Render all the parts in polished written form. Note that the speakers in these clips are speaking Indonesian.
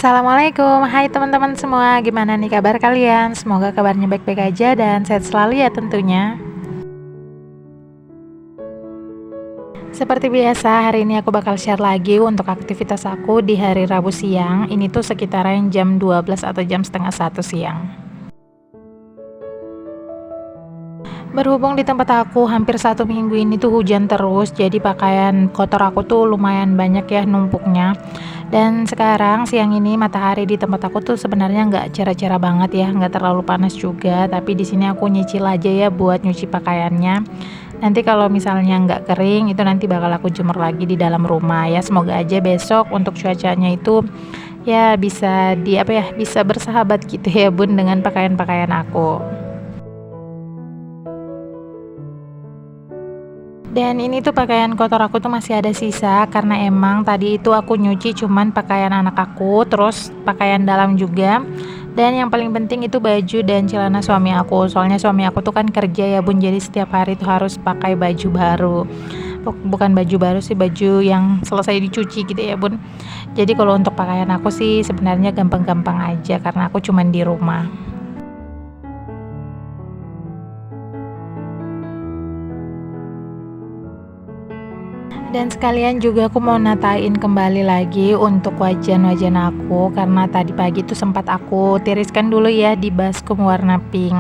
Assalamualaikum, hai teman-teman semua, gimana nih kabar kalian? Semoga kabarnya baik-baik aja dan sehat selalu ya tentunya. Seperti biasa, hari ini aku bakal share lagi untuk aktivitas aku di hari Rabu siang. Ini tuh sekitaran jam 12 atau jam setengah 1 siang. Berhubung di tempat aku hampir 1 minggu ini tuh hujan terus, jadi pakaian kotor aku tuh lumayan banyak ya numpuknya. Dan sekarang siang ini matahari di tempat aku tuh sebenarnya nggak cerah-cerah banget ya, nggak terlalu panas juga. Tapi di sini aku nyicil aja ya buat nyuci pakaiannya. Nanti kalau misalnya nggak kering, itu nanti bakal aku jemur lagi di dalam rumah ya. Semoga aja besok untuk cuacanya itu ya bisa bisa bersahabat gitu ya Bun dengan pakaian-pakaian aku. Dan ini tuh pakaian kotor aku tuh masih ada sisa karena emang tadi itu aku nyuci cuman pakaian anak aku, terus pakaian dalam juga. Dan yang paling penting itu baju dan celana suami aku. Soalnya suami aku tuh kan kerja ya Bun, jadi setiap hari tuh harus pakai baju baru. Bukan baju baru sih, baju yang selesai dicuci gitu ya Bun. Jadi kalau untuk pakaian aku sih sebenarnya gampang-gampang aja karena aku cuman di rumah. Dan sekalian juga aku mau natain kembali lagi untuk wajan-wajan aku karena tadi pagi tuh sempat aku tiriskan dulu ya di baskom warna pink.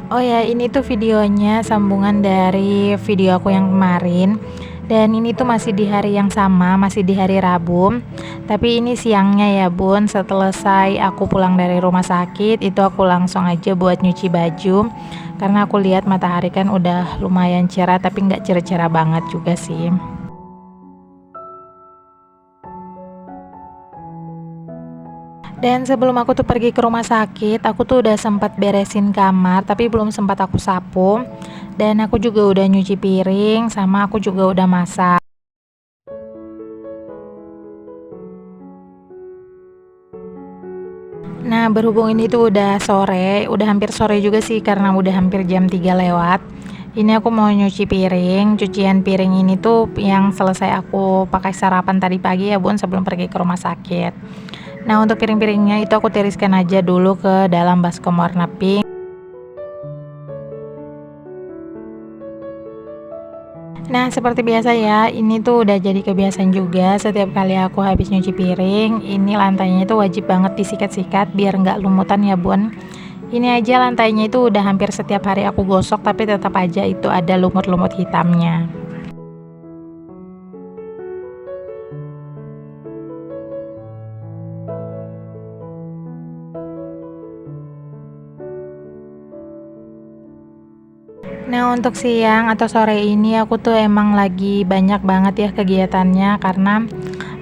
Oh ya, ini tuh videonya sambungan dari video aku yang kemarin. Dan ini tuh masih di hari yang sama, masih di hari Rabu. Tapi ini siangnya ya Bun, setelah selesai aku pulang dari rumah sakit, itu aku langsung aja buat nyuci baju. Karena aku lihat matahari kan udah lumayan cerah, tapi nggak cerah-cerah banget juga sih. Dan sebelum aku tuh pergi ke rumah sakit, aku tuh udah sempat beresin kamar, tapi belum sempat aku sapu. Dan aku juga udah nyuci piring, sama aku juga udah masak. Nah, berhubung ini tuh udah sore, udah hampir sore juga sih karena udah hampir jam 3 lewat. Ini aku mau nyuci piring, cucian piring ini tuh yang selesai aku pakai sarapan tadi pagi ya Bun sebelum pergi ke rumah sakit. Nah, untuk piring-piringnya itu aku tiriskan aja dulu ke dalam baskom warna pink. Nah, seperti biasa ya, ini tuh udah jadi kebiasaan juga setiap kali aku habis nyuci piring, ini lantainya itu wajib banget disikat-sikat biar nggak lumutan ya Bun. Ini aja lantainya itu udah hampir setiap hari aku gosok tapi tetap aja itu ada lumut-lumut hitamnya. Nah, untuk siang atau sore ini aku tuh emang lagi banyak banget ya kegiatannya karena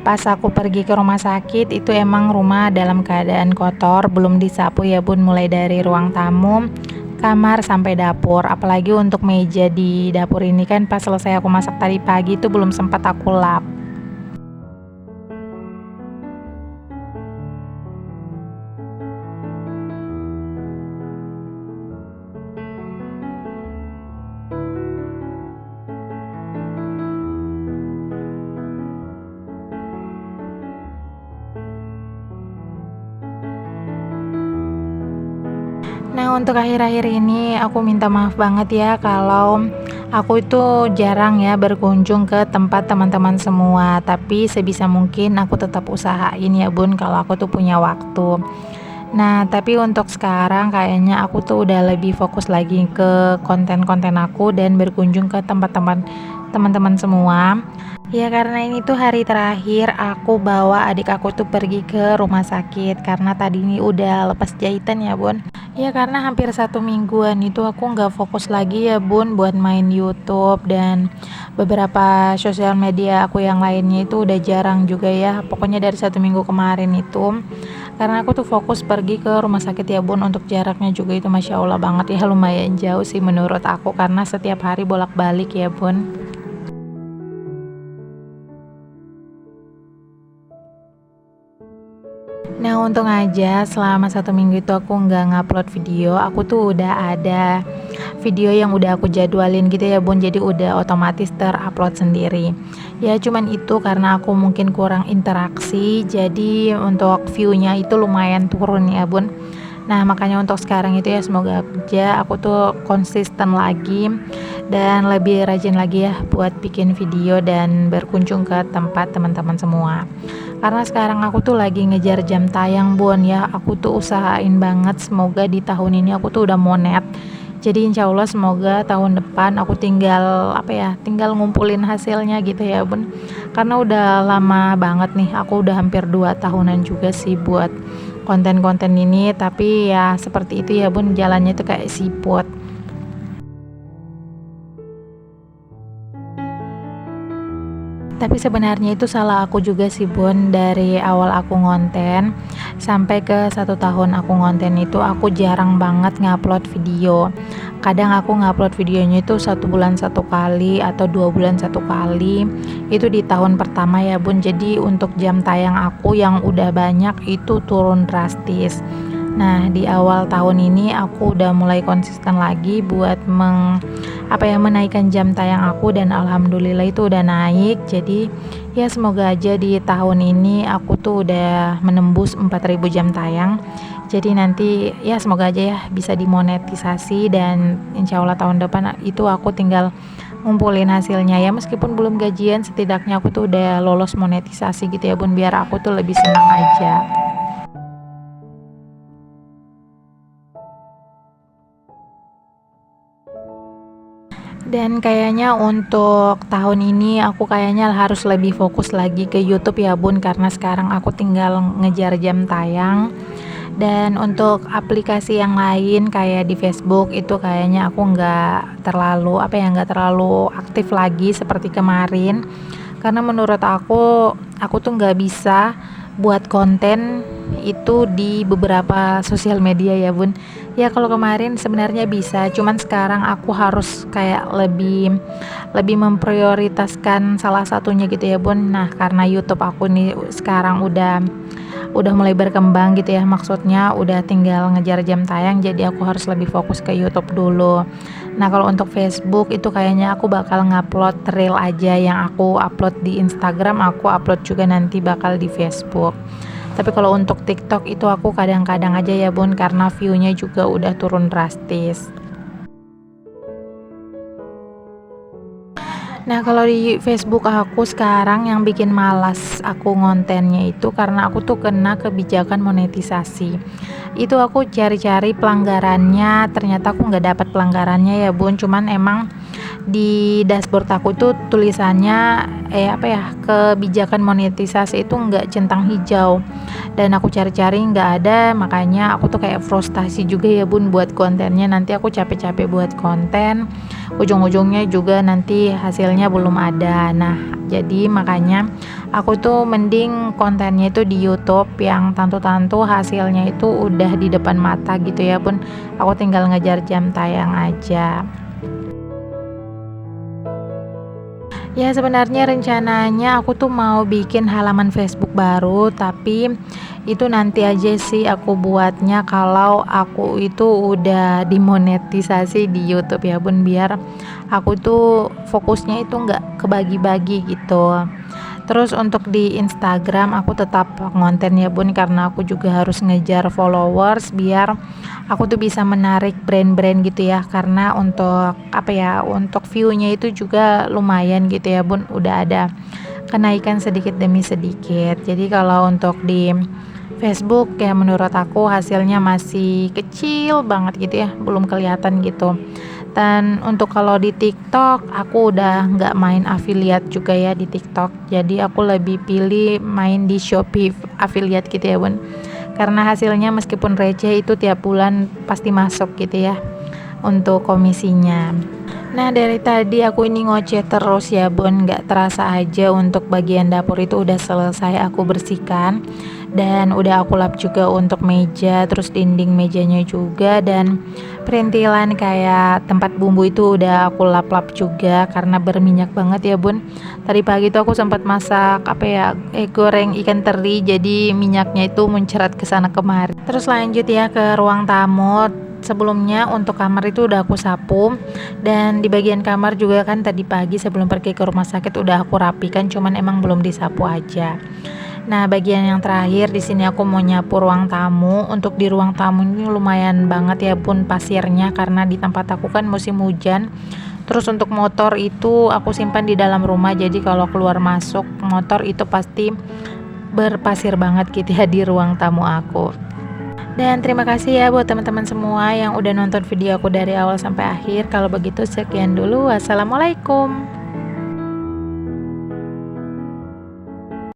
pas aku pergi ke rumah sakit itu emang rumah dalam keadaan kotor, belum disapu ya Bun, mulai dari ruang tamu, kamar sampai dapur. Apalagi untuk meja di dapur ini kan pas selesai aku masak tadi pagi itu belum sempat aku lap. Nah, untuk akhir-akhir ini aku minta maaf banget ya kalau aku itu jarang ya berkunjung ke tempat teman-teman semua, tapi sebisa mungkin aku tetap usahain ya Bun kalau aku tuh punya waktu. Nah, tapi untuk sekarang kayaknya aku tuh udah lebih fokus lagi ke konten-konten aku dan berkunjung ke tempat-tempat teman-teman semua. Ya karena ini tuh hari terakhir aku bawa adik aku tuh pergi ke rumah sakit karena tadi ini udah lepas jahitan ya Bun. Ya karena hampir 1 mingguan itu aku nggak fokus lagi ya Bun buat main YouTube dan beberapa sosial media aku yang lainnya itu udah jarang juga ya. Pokoknya dari 1 minggu kemarin itu karena aku tuh fokus pergi ke rumah sakit ya Bun, untuk jaraknya juga itu Masya Allah banget ya, lumayan jauh sih menurut aku karena setiap hari bolak-balik ya Bun. Nah, untung aja selama 1 minggu itu aku nggak ngupload video, aku tuh udah ada video yang udah aku jadwalin gitu ya bun, jadi udah otomatis terupload sendiri. Ya cuman itu karena aku mungkin kurang interaksi, jadi untuk viewnya itu lumayan turun ya bun. Nah makanya untuk sekarang itu ya semoga aja aku tuh konsisten lagi dan lebih rajin lagi ya buat bikin video dan berkunjung ke tempat teman-teman semua. Karena sekarang aku tuh lagi ngejar jam tayang bun ya, aku tuh usahain banget semoga di tahun ini aku tuh udah monet. Jadi insya Allah semoga tahun depan aku tinggal tinggal ngumpulin hasilnya gitu ya bun. Karena udah lama banget nih, aku udah hampir 2 tahunan juga sih buat konten-konten ini, tapi ya seperti itu ya bun, jalannya tuh kayak siput. Tapi sebenarnya itu salah aku juga sih bun, dari awal aku ngonten sampai ke 1 tahun aku ngonten itu aku jarang banget ngupload video. Kadang aku ngupload videonya itu 1 bulan 1 kali atau 2 bulan 1 kali, itu di tahun pertama ya bun. Jadi untuk jam tayang aku yang udah banyak itu turun drastis. Nah di awal tahun ini aku udah mulai konsisten lagi buat menaikkan jam tayang aku, dan alhamdulillah itu udah naik. Jadi ya semoga aja di tahun ini aku tuh udah menembus 4.000 jam tayang. Jadi nanti ya semoga aja ya bisa dimonetisasi, dan insya Allah tahun depan itu aku tinggal ngumpulin hasilnya ya, meskipun belum gajian setidaknya aku tuh udah lolos monetisasi gitu ya bun, biar aku tuh lebih senang aja. Dan kayaknya untuk tahun ini aku kayaknya harus lebih fokus lagi ke YouTube ya bun, karena sekarang aku tinggal ngejar jam tayang. Dan untuk aplikasi yang lain kayak di Facebook itu kayaknya aku nggak terlalu aktif lagi seperti kemarin, karena menurut aku tuh nggak bisa buat konten itu di beberapa sosial media ya bun. Ya kalau kemarin sebenarnya bisa, cuman sekarang aku harus kayak lebih memprioritaskan salah satunya gitu ya bun. Nah karena YouTube aku nih sekarang udah mulai berkembang gitu ya, maksudnya udah tinggal ngejar jam tayang, jadi aku harus lebih fokus ke YouTube dulu. Nah kalau untuk Facebook itu kayaknya aku bakal ngupload reel aja, yang aku upload di Instagram aku upload juga nanti bakal di Facebook. Tapi kalau untuk TikTok itu aku kadang-kadang aja ya bun, karena viewnya juga udah turun drastis. Nah kalau di Facebook aku sekarang yang bikin malas aku ngontennya itu karena aku tuh kena kebijakan monetisasi. Itu aku cari-cari pelanggarannya, ternyata aku nggak dapat pelanggarannya ya bun, cuman emang di dashboard aku tuh tulisannya kebijakan monetisasi itu nggak centang hijau, dan aku cari-cari nggak ada. Makanya aku tuh kayak frustasi juga ya bun buat kontennya, nanti aku capek-capek buat konten, ujung-ujungnya juga nanti hasilnya belum ada. Nah jadi makanya aku tuh mending kontennya itu di YouTube yang tantu-tantu hasilnya itu udah di depan mata gitu ya bun, aku tinggal ngejar jam tayang aja. Ya sebenarnya rencananya aku tuh mau bikin halaman Facebook baru, tapi itu nanti aja sih aku buatnya kalau aku itu udah dimonetisasi di YouTube ya bun, biar aku tuh fokusnya itu nggak kebagi-bagi gitu. Terus untuk di Instagram aku tetap ngonten ya bun, karena aku juga harus ngejar followers biar aku tuh bisa menarik brand-brand gitu ya, karena untuk view-nya itu juga lumayan gitu ya bun, udah ada kenaikan sedikit demi sedikit. Jadi kalau untuk di Facebook ya menurut aku hasilnya masih kecil banget gitu ya, belum kelihatan gitu. Dan untuk kalau di TikTok aku udah nggak main affiliate juga ya di TikTok, jadi aku lebih pilih main di Shopee affiliate gitu ya bun, karena hasilnya meskipun receh itu tiap bulan pasti masuk gitu ya untuk komisinya. Nah dari tadi aku ini ngoceh terus ya bun, nggak terasa aja untuk bagian dapur itu udah selesai aku bersihkan, dan udah aku lap juga untuk meja, terus dinding mejanya juga, dan perintilan kayak tempat bumbu itu udah aku lap-lap juga karena berminyak banget ya bun. Tadi pagi tuh aku sempat masak goreng ikan teri, jadi minyaknya itu muncrat ke sana kemari. Terus lanjut ya ke ruang tamu. sebelumnya untuk kamar itu udah aku sapu, dan di bagian kamar juga kan tadi pagi sebelum pergi ke rumah sakit udah aku rapikan, cuman emang belum disapu aja. Nah, bagian yang terakhir di sini aku mau nyapu ruang tamu. Untuk di ruang tamu ini lumayan banget ya Bun pasirnya, karena di tempat aku kan musim hujan. Terus untuk motor itu aku simpan di dalam rumah, jadi kalau keluar masuk motor itu pasti berpasir banget gitu ya di ruang tamu aku. Dan terima kasih ya buat teman-teman semua yang udah nonton video aku dari awal sampai akhir. Kalau begitu sekian dulu. Wassalamualaikum.